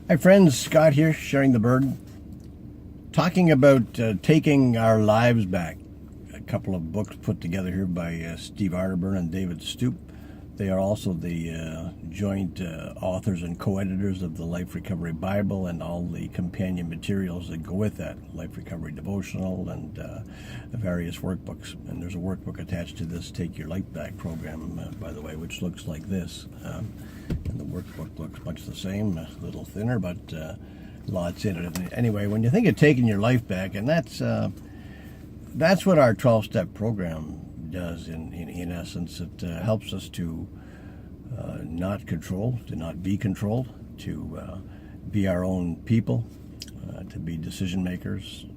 Hi friends, Scott here, sharing the burden, talking about taking our lives back. A couple of books put together here by Steve Arterburn and David Stoop. They are also the joint authors and co-editors of the Life Recovery Bible and all the companion materials that go with that, Life Recovery Devotional and the various workbooks. And there's a workbook attached to this Take Your Life Back program, by the way, which looks like this. And the workbook looks much the same, a little thinner, but lots in it. Anyway, when you think of taking your life back, and that's what our 12-step program does in essence. It helps us to not control, to not be controlled, to be our own people, to be decision makers,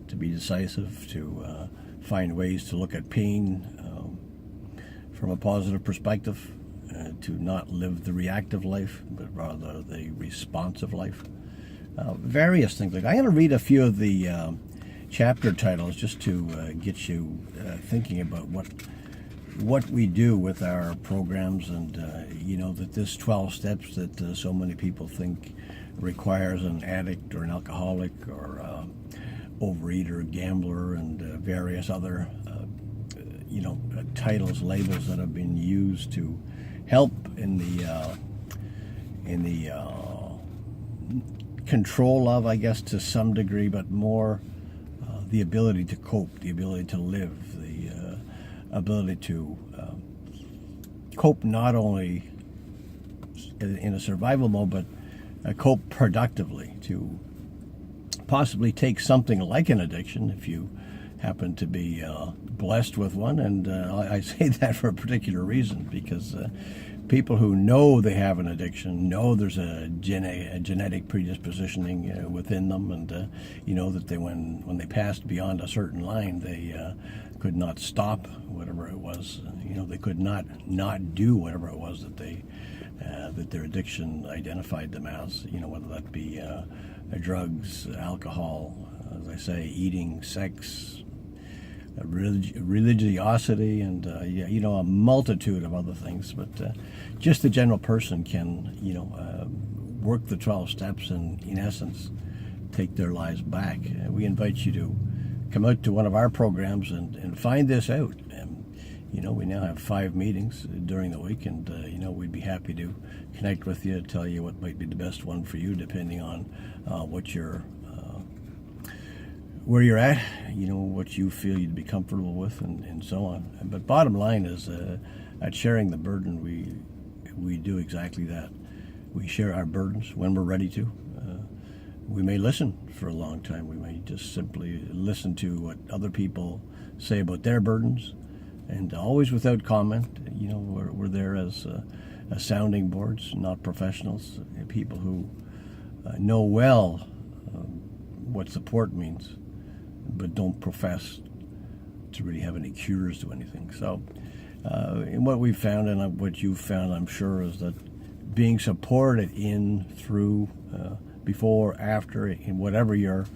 to be decisive, to find ways to look at pain from a positive perspective, to not live the reactive life, but rather the responsive life. Various things like I'm going to read a few of the chapter titles just to get you thinking about what we do with our programs, and that this 12 steps that so many people think requires an addict or an alcoholic or overeater, gambler, and various other titles, labels that have been used to help in the control of, I guess, to some degree, but more the ability to cope, the ability to live, the ability to cope not only in a survival mode, but cope productively, to possibly take something like an addiction if you happen to be blessed with one. And I say that for a particular reason, because people who know they have an addiction know there's a genetic predispositioning within them, and that they when they passed beyond a certain line, they could not stop whatever it was. They could not do whatever it was that that their addiction identified them as. Whether that be drugs, alcohol, as I say, eating, sex, religiosity, and a multitude of other things. But just the general person can work the 12 steps and, in essence, take their lives back. We invite you to come out to one of our programs and find this out. We now have 5 meetings during the week, and we'd be happy to connect with you, tell you what might be the best one for you, depending on what you're where you're at, what you feel you'd be comfortable with, and so on. But bottom line is, at Sharing the Burden, we do exactly that. We share our burdens when we're ready to. We may listen for a long time. We may just simply listen to what other people say about their burdens, and always without comment. We're there as sounding boards, not professionals, people who know well what support means, but don't profess to really have any cures to anything. So and what we've found, and what you've found, I'm sure, is that being supported in, through, before, after, in whatever your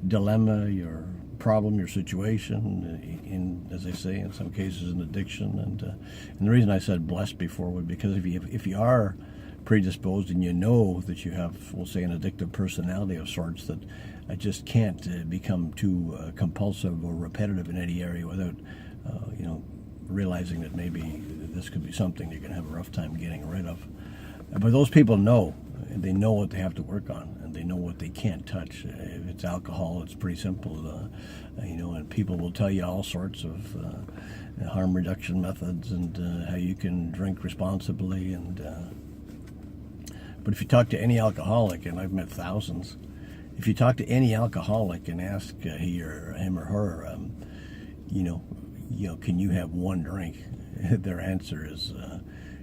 dilemma, your problem, your situation, as I say, in some cases, an addiction. And the reason I said blessed before was because if you are predisposed and you know that you have, we'll say, an addictive personality of sorts that just can't become too compulsive or repetitive in any area without realizing that maybe this could be something you're going to have a rough time getting rid of. But those people know, and they know what they have to work on, and they know what they can't touch. If it's alcohol, it's pretty simple, and people will tell you all sorts of harm reduction methods and how you can drink responsibly. But if you talk to any alcoholic, and I've met thousands, if you talk to any alcoholic and ask him or her, can you have one drink? Their answer is,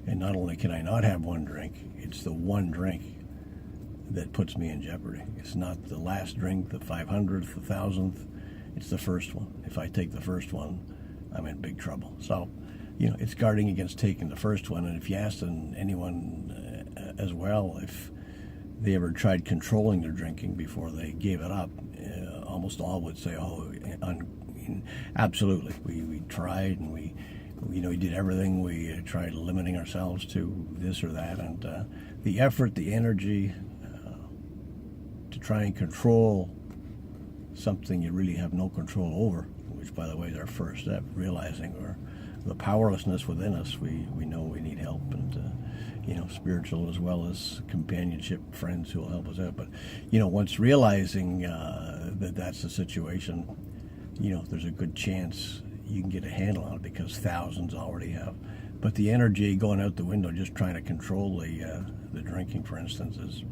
and not only can I not have one drink, it's the one drink that puts me in jeopardy. It's not the last drink, the 500th, the 1,000th. It's the first one. If I take the first one, I'm in big trouble. So, it's guarding against taking the first one. And if you asked anyone as well if they ever tried controlling their drinking before they gave it up, almost all would say, absolutely. We tried, and we did everything. We tried limiting ourselves to this or that, and the effort, the energy, to try and control something you really have no control over, which, by the way, is our first step, realizing the powerlessness within us. We know we need help, and spiritual as well as companionship, friends who will help us out. But once realizing that that's the situation, there's a good chance you can get a handle on it, because thousands already have. But the energy going out the window just trying to control the drinking, for instance, is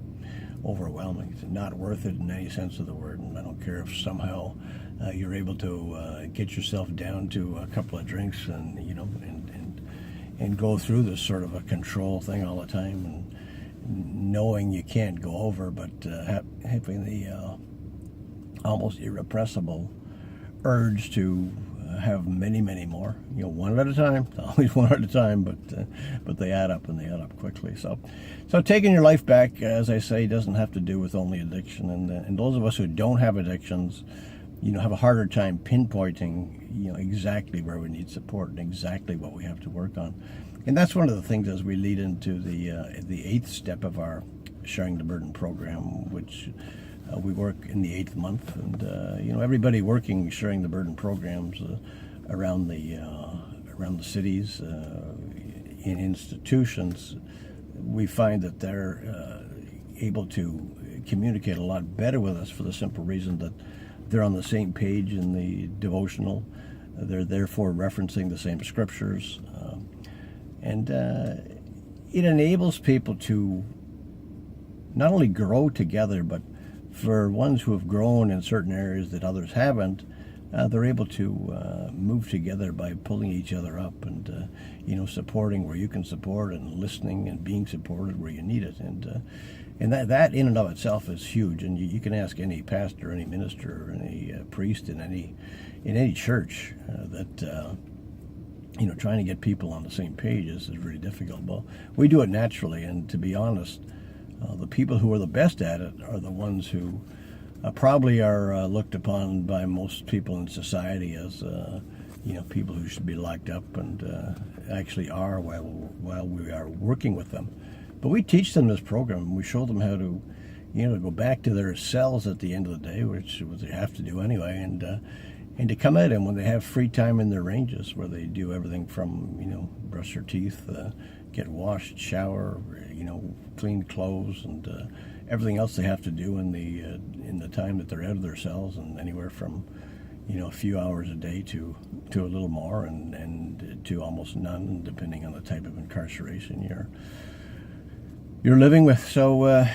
overwhelming. It's not worth it in any sense of the word. And I don't care if somehow you're able to get yourself down to a couple of drinks and and go through this sort of a control thing all the time, and knowing you can't go over, but having the almost irrepressible urge to have many, many more. One at a time. Always one at a time, but they add up, and they add up quickly. So taking your life back, as I say, doesn't have to do with only addiction. And those of us who don't have addictions, have a harder time pinpointing, exactly where we need support and exactly what we have to work on. And that's one of the things as we lead into the 8th step of our Sharing the Burden program, which we work in the 8th month. And everybody working Sharing the Burden programs around the cities, in institutions, we find that they're able to communicate a lot better with us, for the simple reason that they're on the same page in the devotional. They're therefore referencing the same scriptures. And it enables people to not only grow together, but for ones who have grown in certain areas that others haven't, they're able to move together by pulling each other up and, supporting where you can support, and listening and being supported where you need it. And that in and of itself is huge. And you can ask any pastor, any minister, or any priest in any church that trying to get people on the same page is really difficult. Well, we do it naturally, and to be honest, the people who are the best at it are the ones who probably are looked upon by most people in society as people who should be locked up, and actually are while we are working with them. But we teach them this program. We show them how to, go back to their cells at the end of the day, which they have to do anyway, and to come at them when they have free time in their ranges, where they do everything from, brush their teeth, get washed, shower, clean clothes, and everything else they have to do in the time that they're out of their cells, and anywhere from, a few hours a day to a little more, and to almost none, depending on the type of incarceration you're living with. So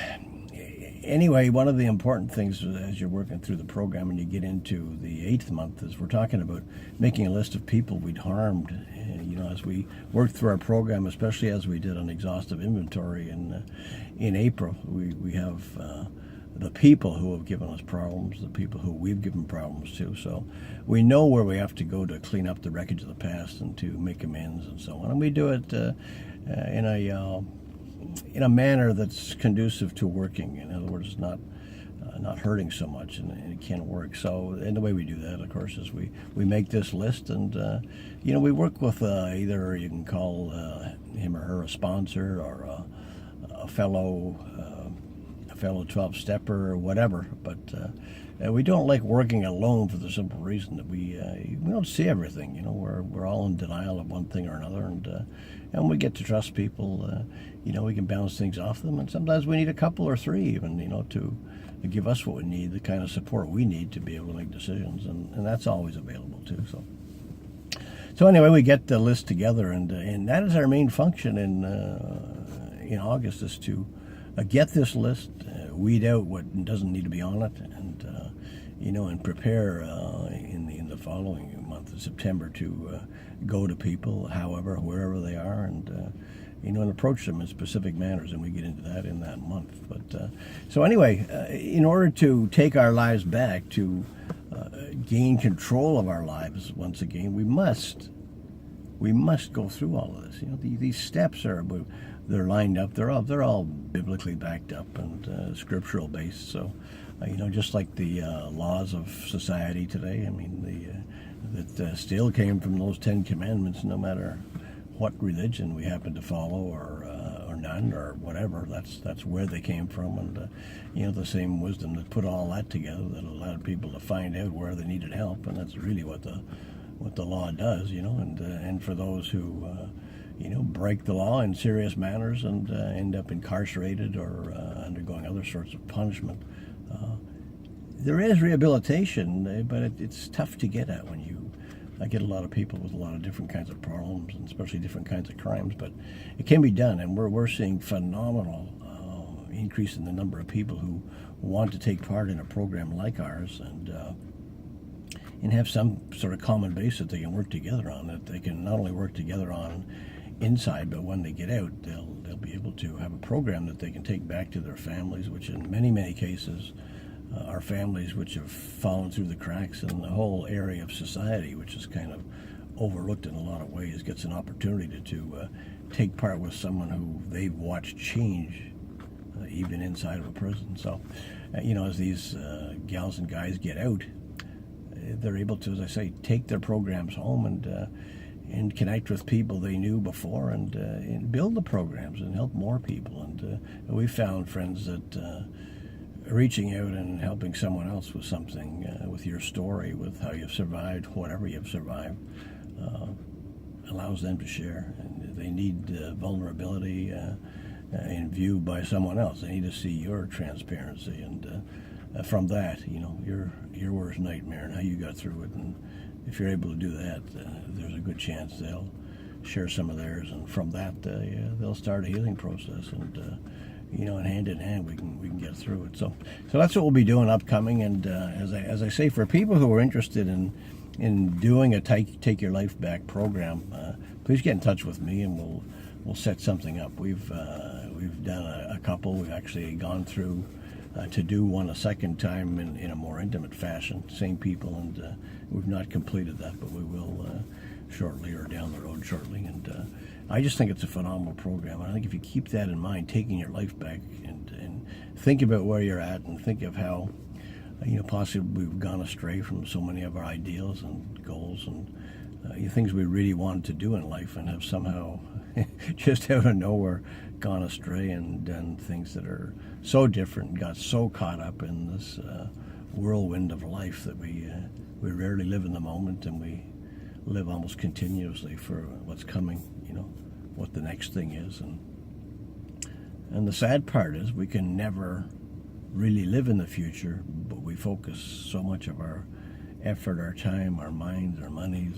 anyway, one of the important things as you're working through the program and you get into the 8th month is we're talking about making a list of people we'd harmed. As we worked through our program, especially as we did an exhaustive inventory in April, we have the people who have given us problems, the people who we've given problems to. So we know where we have to go to clean up the wreckage of the past and to make amends and so on. And we do it in a manner that's conducive to working. In other words, not hurting so much, and it can work. So, and the way we do that, of course, is we make this list, and we work with either you can call him or her a sponsor, or a fellow 12-stepper, or whatever. But we don't like working alone, for the simple reason that we don't see everything. We're all in denial of one thing or another, and we get to trust people. We can bounce things off them, and sometimes we need a couple or three even, to give us what we need, the kind of support we need to be able to make decisions, and that's always available too. So anyway, we get the list together, and that is our main function in August, is to get this list, weed out what doesn't need to be on it, and prepare in the following month of September to go to people, wherever they are, and approach them in specific manners, and we get into that in that month. But so anyway, in order to take our lives back, to gain control of our lives once again, we must go through all of this. These steps they're lined up. They're all biblically backed up and scriptural based. So just like the laws of society today, that still came from those 10 commandments, no matter what religion we happen to follow or none or whatever. That's where they came from, and the same wisdom that put all that together that allowed people to find out where they needed help, and that's really what the law does, and for those who break the law in serious manners and end up incarcerated or undergoing other sorts of punishment. There is rehabilitation, but it's tough to get at I get a lot of people with a lot of different kinds of problems, and especially different kinds of crimes, but it can be done, and we're seeing phenomenal increase in the number of people who want to take part in a program like ours and have some sort of common base that they can work together on, that they can not only work together on inside, but when they get out, they'll be able to have a program that they can take back to their families, which in many, many cases are families which have fallen through the cracks, and the whole area of society, which is kind of overlooked in a lot of ways, gets an opportunity to take part with someone who they've watched change, even inside of a prison. So, as these gals and guys get out, they're able to, as I say, take their programs home and connect with people they knew before, and build the programs and help more people. And we found, friends, that reaching out and helping someone else with something, with your story, with how you've survived, whatever you've survived, allows them to share. And they need vulnerability in view by someone else. They need to see your transparency, and from that, your worst nightmare and how you got through it. And if you're able to do that, there's a good chance they'll share some of theirs, and from that, they'll start a healing process. And and hand in hand, we can get through it. So that's what we'll be doing upcoming. And as I say, for people who are interested in doing a Take Your Life Back program, please get in touch with me, and we'll set something up. We've done a couple. We've actually gone through to do one a second time in a more intimate fashion. Same people, and we've not completed that, but we will shortly, or down the road shortly. And I just think it's a phenomenal program. And I think if you keep that in mind, taking your life back, and think about where you're at, and think of how possibly we've gone astray from so many of our ideals and goals and things we really wanted to do in life, and have somehow just out of nowhere gone astray and done things that are so different, got so caught up in this whirlwind of life that we rarely live in the moment, and we live almost continuously for what's coming, what the next thing is. And the sad part is we can never really live in the future, but we focus so much of our effort, our time, our minds, our monies,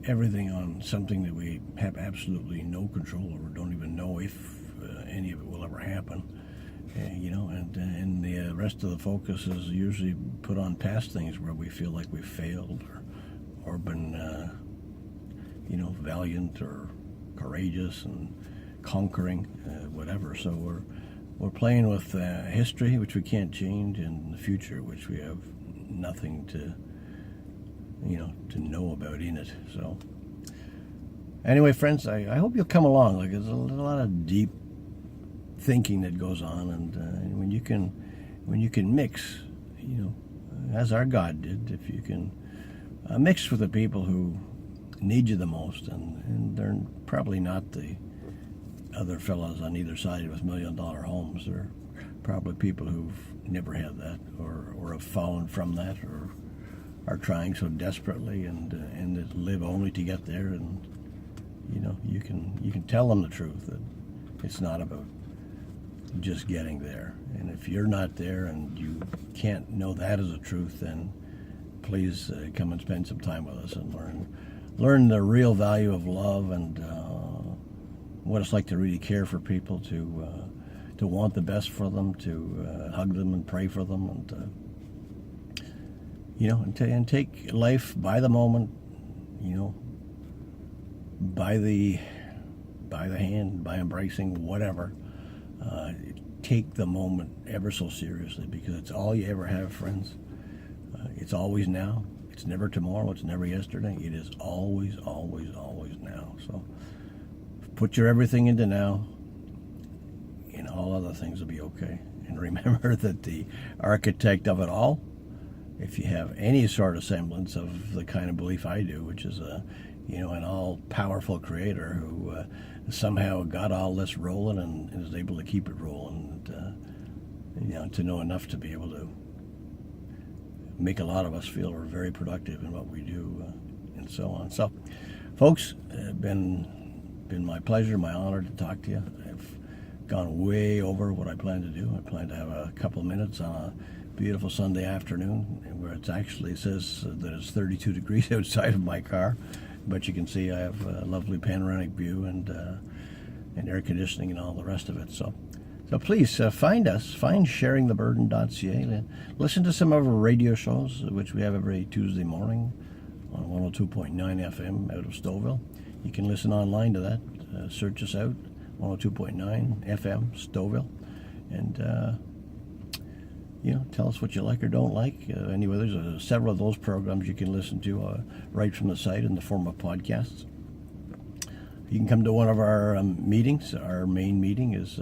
everything on something that we have absolutely no control over, don't even know if any of it will ever happen. And the rest of the focus is usually put on past things where we feel like we've failed or been valiant or courageous and conquering, whatever. So we're playing with history, which we can't change, and the future, which we have nothing to know about in it. So anyway, friends, I hope you'll come along. Like, there's a lot of deep thinking that goes on, and when you can mix, as our God did, if you can mix with the people who need you the most, and they're probably not the other fellows on either side with $1 million homes. They're probably people who've never had that, or have fallen from that, or are trying so desperately and that live only to get there. And you can tell them the truth, that it's not about just getting there. And if you're not there and you can't know that as a truth, then please come and spend some time with us and learn the real value of love, and what it's like to really care for people, to want the best for them, to hug them and pray for them, and take life by the moment, by the hand, by embracing whatever. Take the moment ever so seriously, because it's all you ever have, friends. It's always now. It's never tomorrow. It's never yesterday. It is always, always, always now. So put your everything into now, and all other things will be okay. And remember that the architect of it all, if you have any sort of semblance of the kind of belief I do, which is an all-powerful creator who somehow got all this rolling and is able to keep it rolling. And, to know enough to be able to make a lot of us feel we're very productive in what we do, and so on. So, folks, it's been my pleasure, my honor to talk to you. I've gone way over what I plan to do. I plan to have a couple of minutes on a beautiful Sunday afternoon where it actually says that it's 32 degrees outside of my car, but you can see I have a lovely panoramic view and air conditioning and all the rest of it. So please find us, find sharingtheburden.ca. Listen to some of our radio shows, which we have every Tuesday morning on 102.9 FM out of Stouffville. You can listen online to that. Search us out, 102.9 FM Stouffville, and tell us what you like or don't like. Anyway, there's several of those programs you can listen to right from the site in the form of podcasts. You can come to one of our meetings. Our main meeting is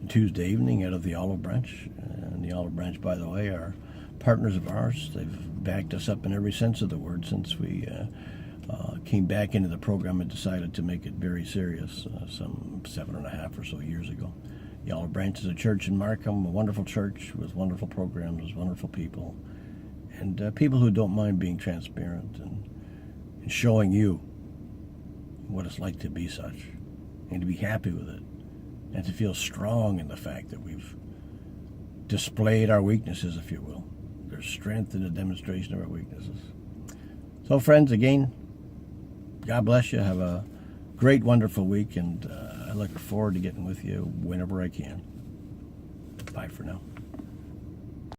Tuesday evening out of the Olive Branch. And the Olive Branch, by the way, are partners of ours. They've backed us up in every sense of the word since we came back into the program and decided to make it very serious some 7.5 or so years ago. The Olive Branch is a church in Markham, a wonderful church with wonderful programs, wonderful people, and people who don't mind being transparent and showing you what it's like to be such and to be happy with it and to feel strong in the fact that we've displayed our weaknesses, if you will. There's strength in the demonstration of our weaknesses. So, friends, again, God bless you. Have a great, wonderful week, and I look forward to getting with you whenever I can. Bye for now.